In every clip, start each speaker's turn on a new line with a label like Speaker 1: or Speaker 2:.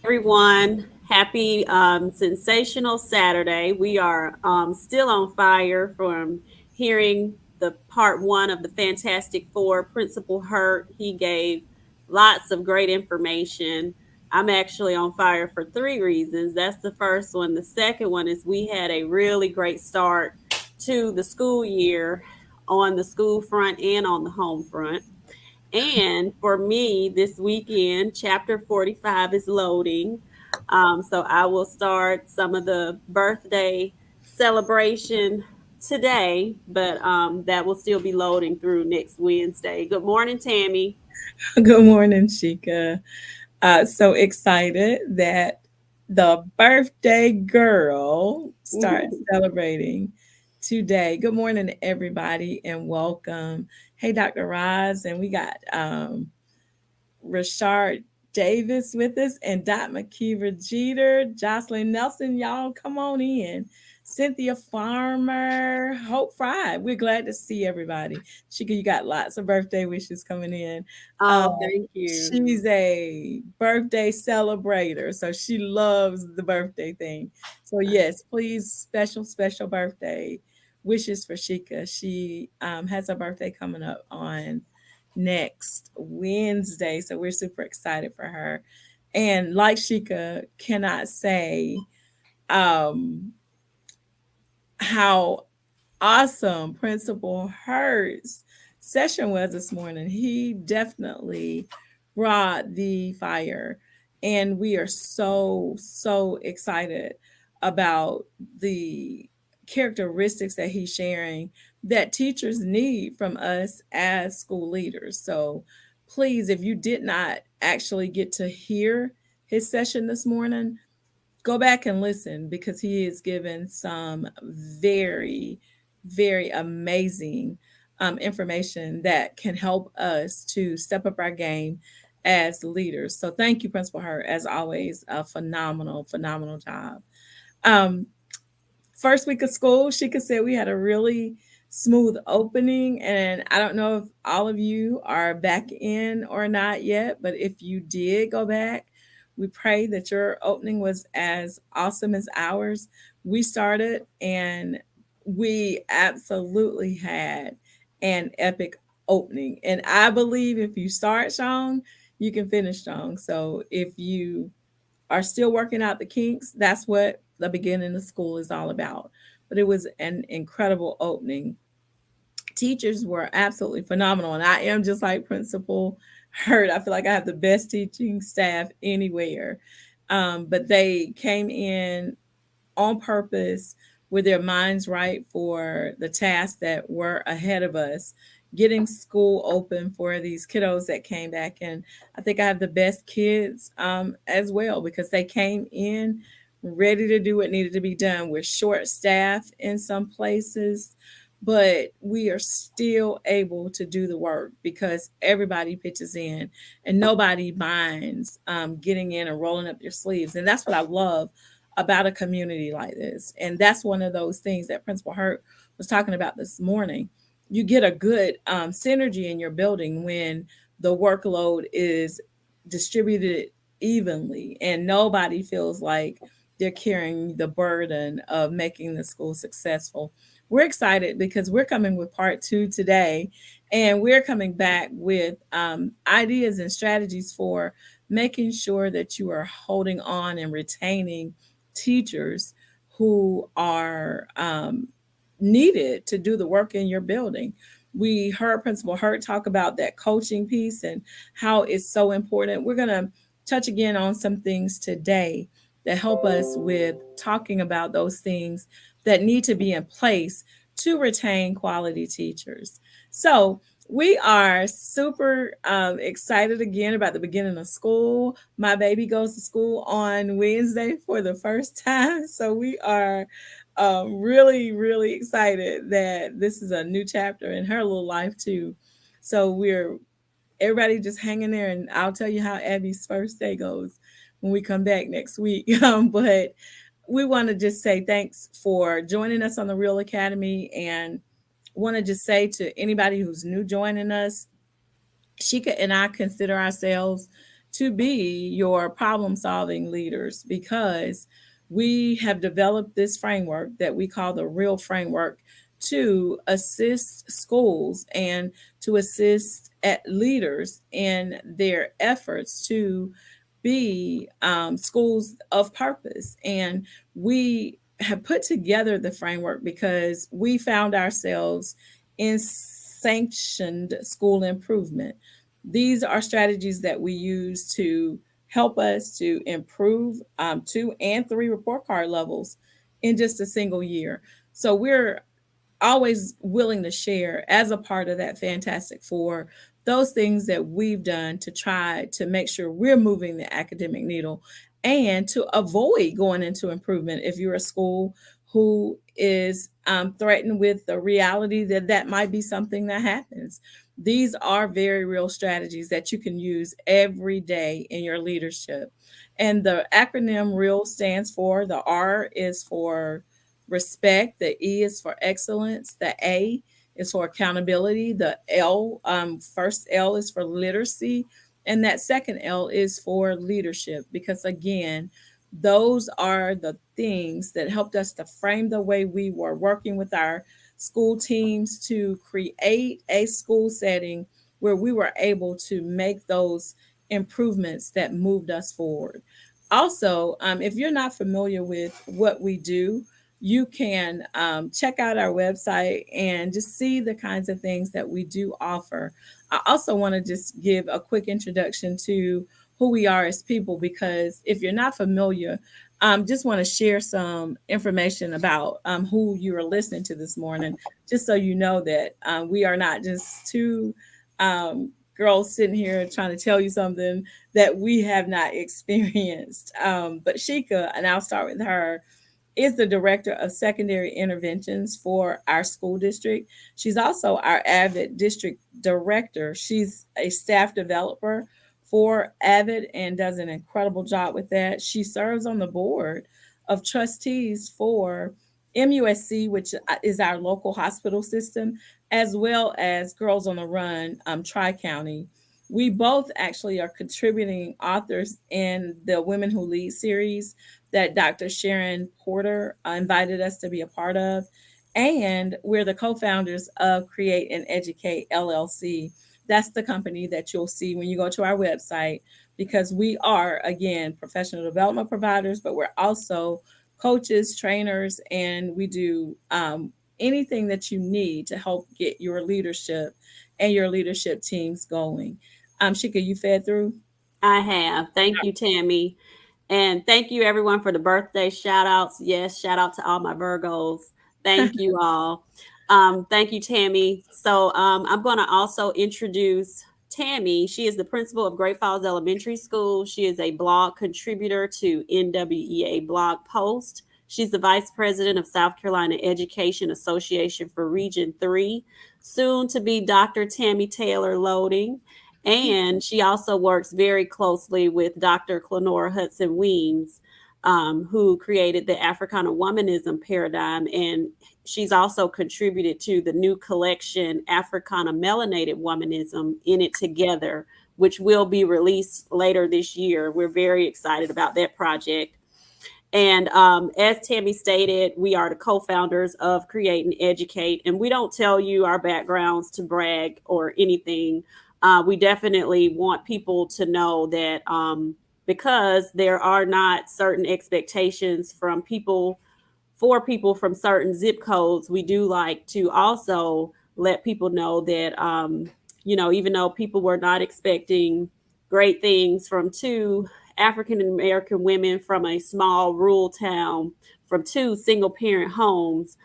Speaker 1: everyone. Happy sensational Saturday. We are still on fire from hearing the part one of the Fantastic Four. Principal Hurt, he gave lots of great information. I'm actually on fire for three reasons. That's the first one. The second one is we had a really great start to the school year on the school front and on the home front. And for me, this weekend, chapter 45 is loading. So I will start some of the birthday celebration today, but that will still be loading through next Wednesday. Good morning, Tammy.
Speaker 2: Good morning, Sheka. So excited that the birthday girl starts celebrating today. Good morning, everybody, and welcome. Hey, Dr. Roz, and we got Rashard Davis with us and Dot McKeever Jeter, Jocelyn Nelson. Y'all come on in. Cynthia Farmer, Hope Fry. We're glad to see everybody. Shika, you got lots of birthday wishes coming in. Um,
Speaker 1: Oh, thank you.
Speaker 2: she's a birthday celebrator, so she loves the birthday thing. So yes, please, special birthday wishes for Shika. She has a birthday coming up on next Wednesday. So we're super excited for her. And like Shika cannot say um, how awesome Principal Hurt's session was this morning. He definitely brought the fire. And we are so excited about the characteristics that he's sharing that teachers need from us as school leaders. So please, if you did not actually get to hear his session this morning, go back and listen because he is given some very amazing information that can help us to step up our game as leaders. So thank you, Principal Hurt. As always, a phenomenal job. Um, First week of school, Shika said we had a really smooth opening. And I don't know if all of you are back in or not yet, but if you did go back, we pray that your opening was as awesome as ours. We started and we absolutely had an epic opening. And I believe if you start strong, you can finish strong. So if you are still working out the kinks, that's what the beginning of school is all about. But it was an incredible opening. Teachers were absolutely phenomenal. And I am just like Principal Hurt. I feel like I have the best teaching staff anywhere. But they came in on purpose with their minds right for the tasks that were ahead of us, getting school open for these kiddos that came back. And I think I have the best kids as well because they came in ready to do what needed to be done. We're short staffed in some places, but we are still able to do the work because everybody pitches in and nobody minds getting in and rolling up your sleeves. And that's what I love about a community like this. And that's one of those things that Principal Hurt was talking about this morning. You get a good synergy in your building when the workload is distributed evenly and nobody feels like they're carrying the burden of making the school successful. We're excited because we're coming with part two today, and we're coming back with ideas and strategies for making sure that you are holding on and retaining teachers who are needed to do the work in your building. We heard Principal Hurt talk about that coaching piece and how it's so important. We're going to touch again on some things today that help us with talking about those things that need to be in place to retain quality teachers. So, we are super excited again about the beginning of school. My baby goes to school on Wednesday for the first time. So we are really excited that this is a new chapter in her little life, too. So we're everybody just hanging there, and I'll tell you how Abby's first day goes when we come back next week. But we want to just say thanks for joining us on the R.E.A.L Academy and want to just say to anybody who's new joining us, Shika and I consider ourselves to be your problem solving leaders, because we have developed this framework that we call the R.E.A.L.L framework to assist schools and to assist at leaders in their efforts to be schools of purpose. And we have put together the framework because we found ourselves in sanctioned school improvement. These are strategies that we use to help us to improve 2 and 3 report card levels in just a single year. So we're always willing to share as a part of that Fantastic Four those things that we've done to try to make sure we're moving the academic needle and to avoid going into improvement if you're a school who is threatened with the reality that that might be something that happens. These are very real strategies that you can use every day in your leadership. And the acronym R.E.A.L stands for, the R is for respect, the E is for excellence, the A is for accountability, the L, first L is for literacy, and that second L is for leadership. Because again, those are the things that helped us to frame the way we were working with our school teams to create a school setting where we were able to make those improvements that moved us forward. Also, if you're not familiar with what we do, you can check out our website and just see the kinds of things that we do offer. I also want to just give a quick introduction to who we are as people, because if you're not familiar, just want to share some information about who you are listening to this morning, just so you know that we are not just two girls sitting here trying to tell you something that we have not experienced. But Sheka, and I'll start with her, is the director of secondary interventions for our school district. She's also our AVID district director. She's a staff developer for AVID and does an incredible job with that. She serves on the board of trustees for MUSC, which is our local hospital system, as well as Girls on the Run, Tri County. We both actually are contributing authors in the Women Who Lead series that Dr. Sharon Porter invited us to be a part of. And we're the co founders of Create and Educate LLC. That's the company that you'll see when you go to our website, because we are, again, professional development providers, but we're also coaches, trainers, and we do anything that you need to help get your leadership and your leadership teams going. Shika, you fed through?
Speaker 1: I have. Thank you, Tammy. And thank you, everyone, for the birthday shout outs. Yes, shout out to all my Virgos. Thank you all. Thank you, Tammy. So I'm going to also introduce Tammy. She is the principal of Great Falls Elementary School. She is a blog contributor to NWEA Blog Post. She's the vice president of South Carolina Education Association for Region 3, soon to be Dr. Tammy Taylor Loading. And she also works very closely with Dr. Clenora Hudson Weems, who created the Africana womanism paradigm. And she's also contributed to the new collection, Africana Melanated Womanism, In It Together, which will be released later this year. We're very excited about that project. And as Tammy stated, we are the co founders of Create and Educate. And we don't tell you our backgrounds to brag or anything. We definitely want people to know that because there are not certain expectations from people for people from certain zip codes, we do like to also let people know that, even though people were not expecting great things from two African American women from a small rural town, from two single parent homes,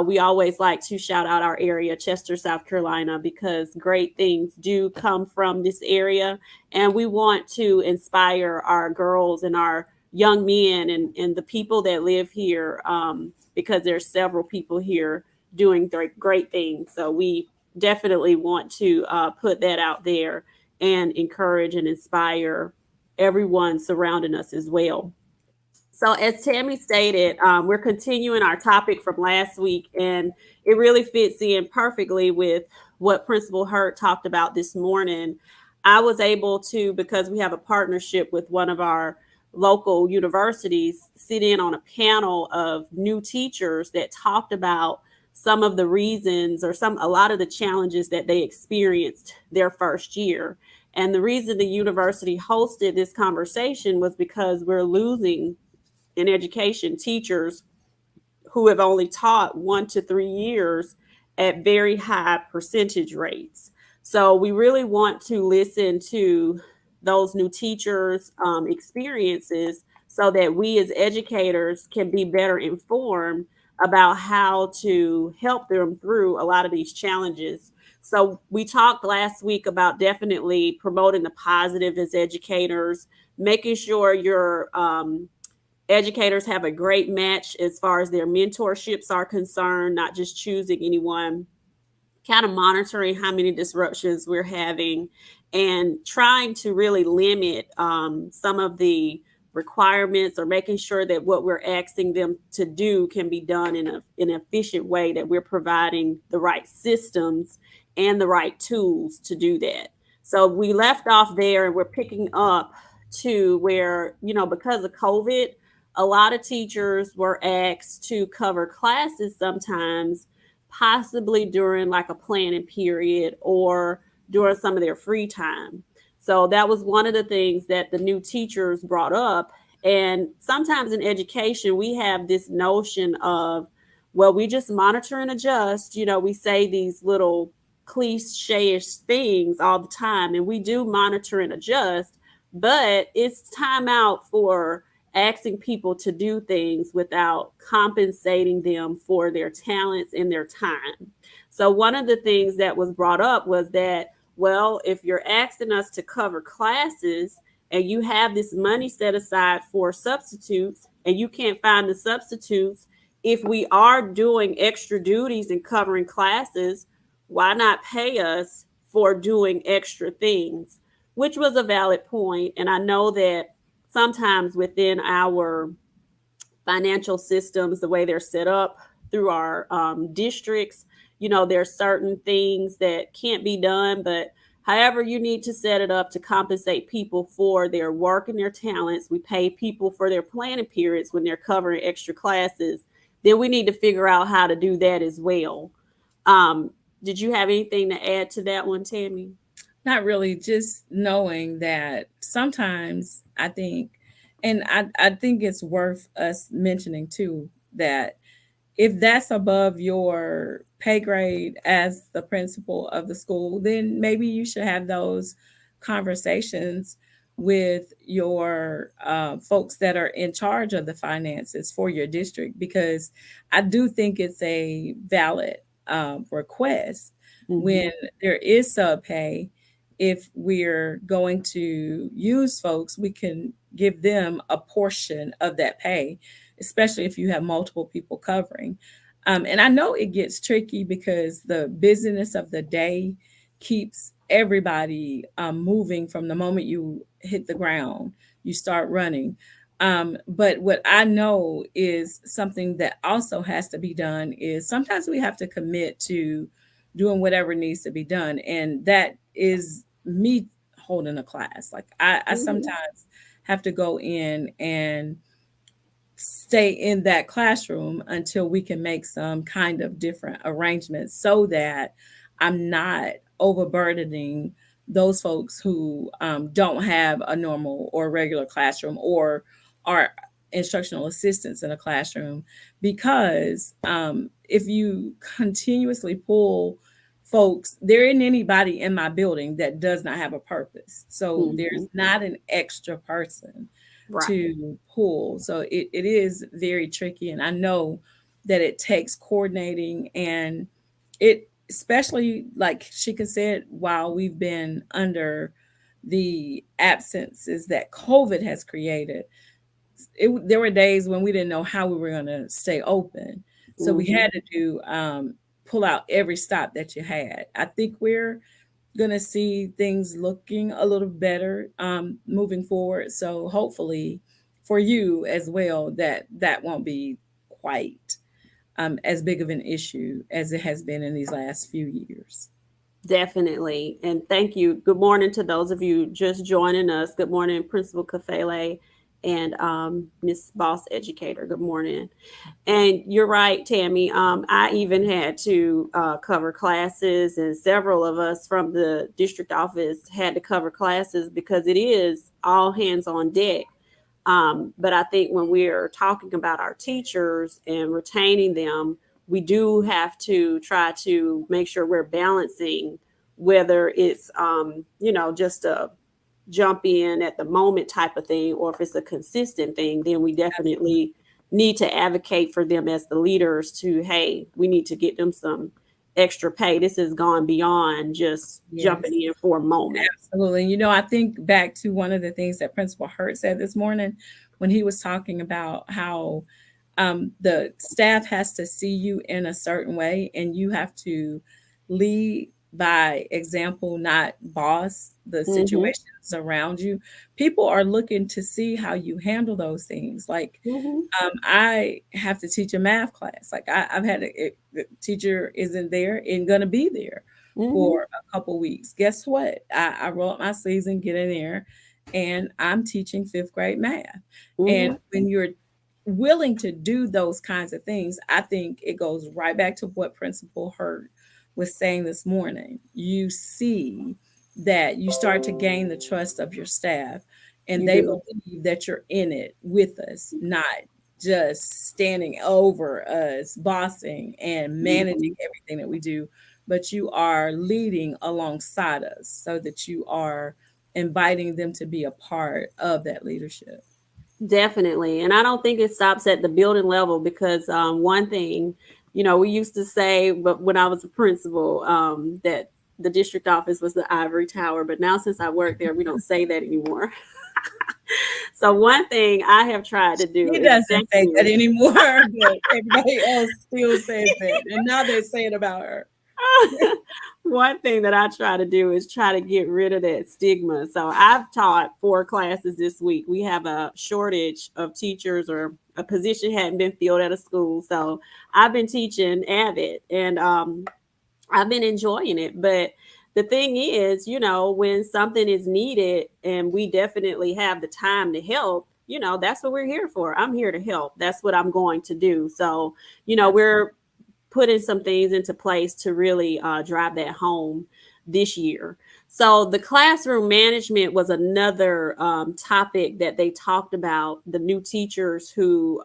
Speaker 1: we always like to shout out our area, Chester, South Carolina, because great things do come from this area. And we want to inspire our girls and our young men and the people that live here, because there's several people here doing great things. So we definitely want to put that out there and encourage and inspire everyone surrounding us as well. So, as Tammy stated, we're continuing our topic from last week, and it really fits in perfectly with what Principal Hurt talked about this morning. I was able to, because we have a partnership with one of our local universities, sit in on a panel of new teachers that talked about some of the reasons or a lot of the challenges that they experienced their first year. And the reason the university hosted this conversation was because we're losing in education teachers who have only taught 1 to 3 years at very high percentage rates. So we really want to listen to those new teachers' experiences so that we as educators can be better informed about how to help them through a lot of these challenges. So we talked last week about definitely promoting the positive as educators, making sure you're educators have a great match as far as their mentorships are concerned, not just choosing anyone, kind of monitoring how many disruptions we're having, and trying to really limit some of the requirements, or making sure that what we're asking them to do can be done in an efficient way, that we're providing the right systems and the right tools to do that. So we left off there and we're picking up to where, because of COVID, a lot of teachers were asked to cover classes sometimes, possibly during like a planning period or during some of their free time. So that was one of the things that the new teachers brought up. And sometimes in education, we have this notion of, well, we just monitor and adjust. We say these little cliche-ish things all the time, and we do monitor and adjust, but it's time out for asking people to do things without compensating them for their talents and their time. So, one of the things that was brought up was that, well, if you're asking us to cover classes and you have this money set aside for substitutes and you can't find the substitutes, if we are doing extra duties and covering classes, why not pay us for doing extra things? Which was a valid point. And I know that sometimes within our financial systems, the way they're set up through our districts, there's certain things that can't be done, but however you need to set it up to compensate people for their work and their talents, we pay people for their planning periods when they're covering extra classes, then we need to figure out how to do that as well. um, did you have anything to add to that one, Tammy?
Speaker 2: Not really, just knowing that sometimes I think, and I think it's worth us mentioning too, that if that's above your pay grade as the principal of the school, then maybe you should have those conversations with your folks that are in charge of the finances for your district, because I do think it's a valid request
Speaker 1: Mm-hmm.
Speaker 2: when there is sub pay. If we're going to use folks, we can give them a portion of that pay, especially if you have multiple people covering. And I know it gets tricky because the busyness of the day keeps everybody moving from the moment you hit the ground, you start running. But what I know is something that also has to be done is sometimes we have to commit to doing whatever needs to be done. And that is me holding a class. Like I
Speaker 1: Mm-hmm.
Speaker 2: sometimes have to go in and stay in that classroom until we can make some kind of different arrangements so that I'm not overburdening those folks who don't have a normal or regular classroom or are instructional assistants in a classroom. Because if you continuously pull folks, there isn't anybody in my building that does not have a purpose. So
Speaker 1: Mm-hmm.
Speaker 2: there's not an extra person
Speaker 1: Right.
Speaker 2: to pull. So it is very tricky. And I know that it takes coordinating, and it, especially like Shika said, while we've been under the absences that COVID has created, there were days when we didn't know how we were going to stay open. So we
Speaker 1: Mm-hmm.
Speaker 2: had to do pull out every stop that you had. I think we're gonna see things looking a little better moving forward. So hopefully for you as well, that won't be quite as big of an issue as it has been in these last few years.
Speaker 1: Definitely. And thank you. Good morning to those of you just joining us. Good morning, Principal Kafele and Miss Boss Educator. Good morning. And you're right, Tammy. I even had to cover classes, and several of us from the district office had to cover classes because it is all hands on deck. But I think when we're talking about our teachers and retaining them, we do have to try to make sure we're balancing whether it's, just a jump in at the moment type of thing, or if it's a consistent thing, then we definitely need to advocate for them as the leaders to, hey, we need to get them some extra pay. This has gone beyond just
Speaker 2: Yes.
Speaker 1: jumping in for a moment.
Speaker 2: Absolutely. I think back to one of the things that Principal Hurt said this morning when he was talking about how the staff has to see you in a certain way, and you have to lead by example, not boss the
Speaker 1: Mm-hmm.
Speaker 2: situations around you. People are looking to see how you handle those things. Like,
Speaker 1: Mm-hmm.
Speaker 2: I have to teach a math class. Like, I've had the teacher isn't there and gonna be there
Speaker 1: Mm-hmm.
Speaker 2: for a couple weeks. Guess what? I roll up my sleeves and get in there, and I'm teaching fifth grade math. And
Speaker 1: Mm-hmm.
Speaker 2: when you're willing to do those kinds of things, I think it goes right back to what Principal Hurt was saying this morning. You see that you start to gain the trust of your staff, and
Speaker 1: You
Speaker 2: they
Speaker 1: do.
Speaker 2: believe that you're in it with us, not just standing over us, bossing and managing
Speaker 1: Mm-hmm.
Speaker 2: everything that we do, but you are leading alongside us so that you are inviting them to be a part of that leadership.
Speaker 1: Definitely. And I don't think it stops at the building level because one thing, we used to say, but when I was a principal, that the district office was the ivory tower. But now, since I work there, we don't say that anymore. So, one thing I have tried to do,
Speaker 2: He doesn't say that
Speaker 1: especially
Speaker 2: anymore, but everybody else still says that. And now they say it about her.
Speaker 1: one thing that I try to do is try to get rid of that stigma. So I've taught 4 classes this week. We have a shortage of teachers, or a position hadn't been filled at a school. So I've been teaching Avid, and I've been enjoying it. But the thing is, when something is needed and we definitely have the time to help, that's what we're here for. I'm here to help. That's what I'm going to do. So,
Speaker 2: Absolutely.
Speaker 1: we're putting some things into place to really drive that home this year. So the classroom management was another topic that they talked about. The new teachers who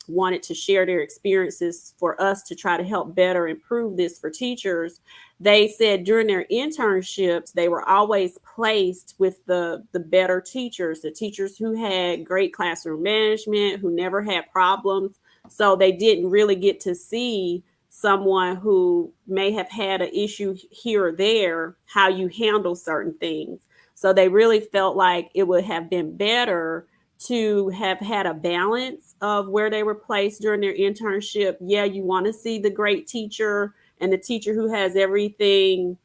Speaker 1: wanted to share their experiences for us to try to help better improve this for teachers. They said during their internships, they were always placed with the better teachers, the teachers who had great classroom management, who never had problems. So they didn't really get to see someone who may have had an issue here or there, how you handle certain things. So they really felt like it would have been better to have had a balance of where they were placed during their internship. Yeah, you want to see the great teacher and the teacher who has everything,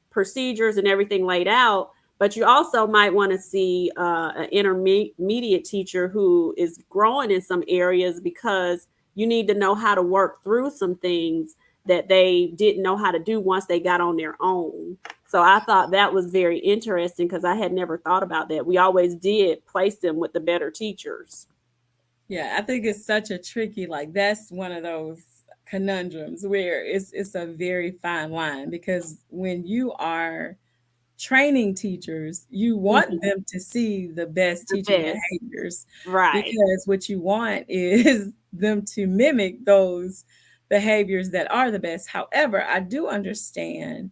Speaker 1: procedures and everything laid out. But you also might want to see an intermediate teacher who is growing in some areas, because you need to know how to work through some things that they didn't know how to do once they got on their own. So I thought that was very interesting because I had never thought about that. We always did place them with the better teachers.
Speaker 2: Yeah, I think it's such a tricky, like, that's one of those conundrums where it's a very fine line, because when you are training teachers, you want
Speaker 1: Mhm.
Speaker 2: them to see the best
Speaker 1: The
Speaker 2: teaching
Speaker 1: best.
Speaker 2: behaviors,
Speaker 1: Right.
Speaker 2: because what you want is them to mimic those behaviors that are the best. However, I do understand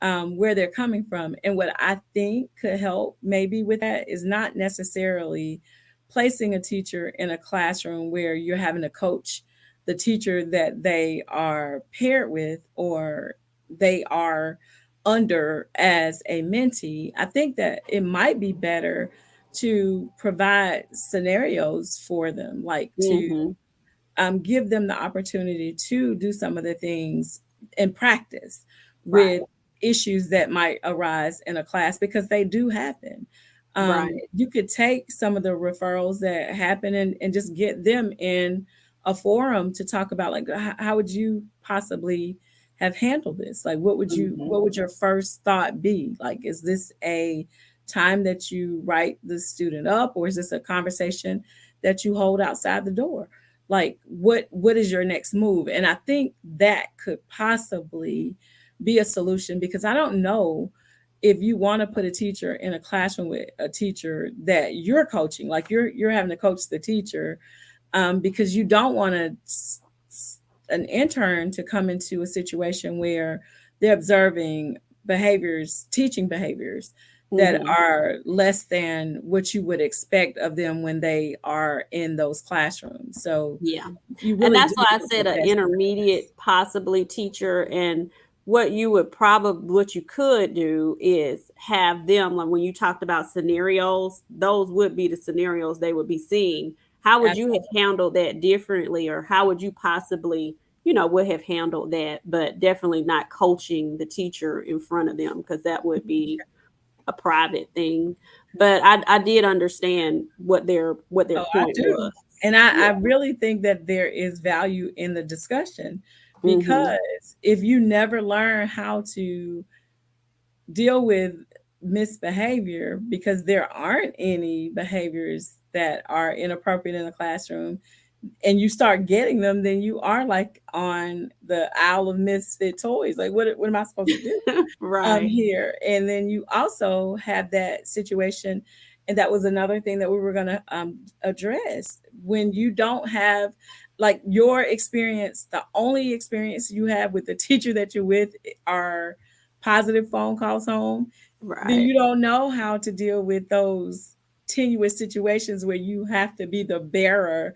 Speaker 2: where they're coming from. And what I think could help maybe with that is not necessarily placing a teacher in a classroom where you're having to coach the teacher that they are paired with, or they are under as a mentee. I think that it might be better to provide scenarios for them, like to
Speaker 1: Hmm.
Speaker 2: give them the opportunity to do some of the things in practice with
Speaker 1: Right.
Speaker 2: issues that might arise in a class, because they do happen.
Speaker 1: Right.
Speaker 2: You could take some of the referrals that happen, and just get them in a forum to talk about, like, how would you possibly have handled this? Like,
Speaker 1: Mhm.
Speaker 2: what would your first thought be? Like, is this a time that you write the student up, or is this a conversation that you hold outside the door? Like, what is your next move? And I think that could possibly be a solution, because I don't know if you want to put a teacher in a classroom with a teacher that you're coaching, like you're having to coach the teacher, because you don't want an intern to come into a situation where they're observing behaviors, teaching behaviors that
Speaker 1: Mhm.
Speaker 2: are less than what you would expect of them when they are in those classrooms. So
Speaker 1: Yeah.
Speaker 2: you
Speaker 1: And
Speaker 2: really
Speaker 1: that's
Speaker 2: do
Speaker 1: why I
Speaker 2: want the
Speaker 1: said an
Speaker 2: best.
Speaker 1: intermediate, possibly teacher. And what you could do is have them, like when you talked about scenarios, those would be the scenarios they would be seeing. How would you have handled that differently, or how would you possibly, would have handled that? But definitely not coaching the teacher in front of them, because that would be a private thing. But I did understand what their
Speaker 2: Oh, I
Speaker 1: point
Speaker 2: do.
Speaker 1: was.
Speaker 2: And I
Speaker 1: Yeah.
Speaker 2: really think that there is value in the discussion,
Speaker 1: Hmm.
Speaker 2: because if you never learn how to deal with misbehavior, because there aren't any behaviors that are inappropriate in the classroom, and you start getting them, then you are like on the Isle of Misfit Toys. Like, what am I supposed to do?
Speaker 1: Right.
Speaker 2: Here. And then you also have that situation. And that was another thing that we were going to address. When you don't have, like, your experience, the only experience you have with the teacher that you're with are positive phone calls home, then
Speaker 1: Right.
Speaker 2: you don't know how to deal with those tenuous situations where you have to be the bearer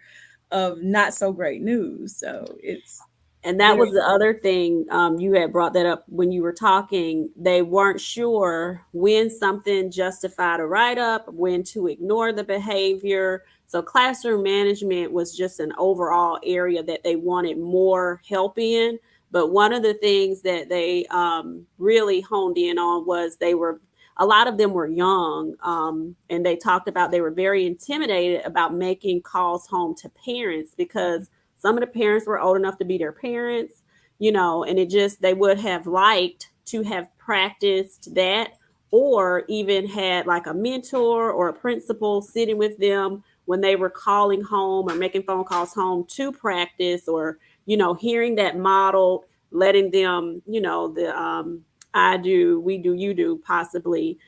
Speaker 2: of not so great news. So it's
Speaker 1: And that
Speaker 2: very,
Speaker 1: was the other thing, you had brought that up when you were talking. They weren't sure when something justified a write up, when to ignore the behavior. So classroom management was just an overall area that they wanted more help in. But one of the things that they really honed in on was a lot of them were young, and they talked about they were very intimidated about making calls home to parents, because some of the parents were old enough to be their parents, and they would have liked to have practiced that, or even had like a mentor or a principal sitting with them when they were calling home or making phone calls home to practice, or, hearing that model, letting them, the I do, we do, you do, possibly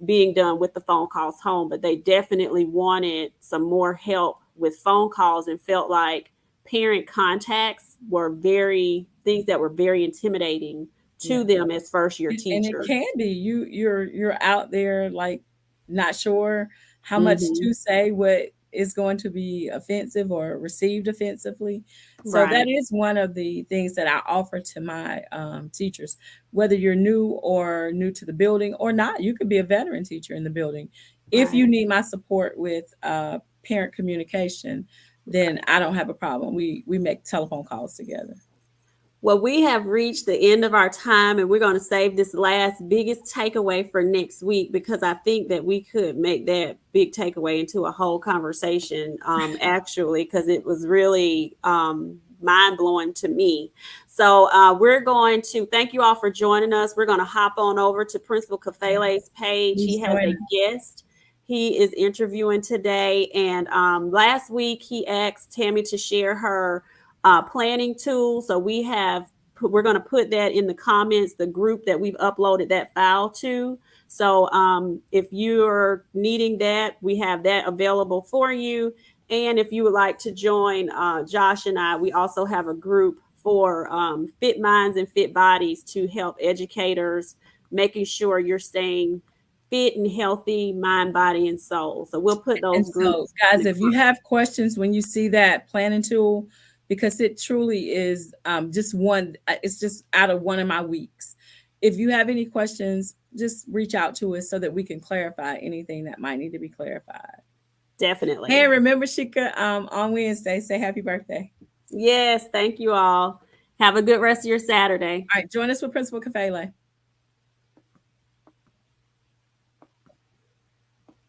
Speaker 1: being done with the phone calls home. But they definitely wanted some more help with phone calls, and felt like parent contacts were very things that were very intimidating
Speaker 2: yeah.
Speaker 1: to them as first year
Speaker 2: And it
Speaker 1: teachers.
Speaker 2: can be you're out there, like, not sure how much
Speaker 1: Hmm.
Speaker 2: to say, what is going to be offensive or received offensively. So that
Speaker 1: Right.
Speaker 2: is one of the things that I offer to my teachers, whether you're new to the building or not. You could be a veteran teacher in the building. If
Speaker 1: Right.
Speaker 2: you need my support with parent communication, then
Speaker 1: Right.
Speaker 2: I don't have a problem. We make telephone calls together.
Speaker 1: Well, we have reached the end of our time, and we're going to save this last biggest takeaway for next week, because I think that we could make that big takeaway into a whole conversation, actually, because it was really mind blowing to me. So we're going to thank you all for joining us. We're going to hop on over to Principal Kafele's page.
Speaker 2: Please
Speaker 1: He has
Speaker 2: join
Speaker 1: a guest he is interviewing today. And last week, he asked Tammy to share her planning tool. So we're going to put that in the comments, the group that we've uploaded that file to. So if you're needing that, we have that available for you. And if you would like to join Josh and I, we also have a group for fit minds and fit bodies, to help educators making sure you're staying fit and healthy, mind, body, and soul. So we'll put
Speaker 2: And
Speaker 1: those
Speaker 2: so,
Speaker 1: groups in
Speaker 2: guys,
Speaker 1: the
Speaker 2: if you have questions when you see that planning tool, because it truly is just one, it's just out of one of my weeks. If you have any questions, just reach out to us so that we can clarify anything that might need to be clarified. Hey,
Speaker 1: definitely.
Speaker 2: remember, Shika, on Wednesday, say happy birthday.
Speaker 1: Yes, thank you all. Have a good rest of your Saturday.
Speaker 2: All right, join us with Principal Kafele.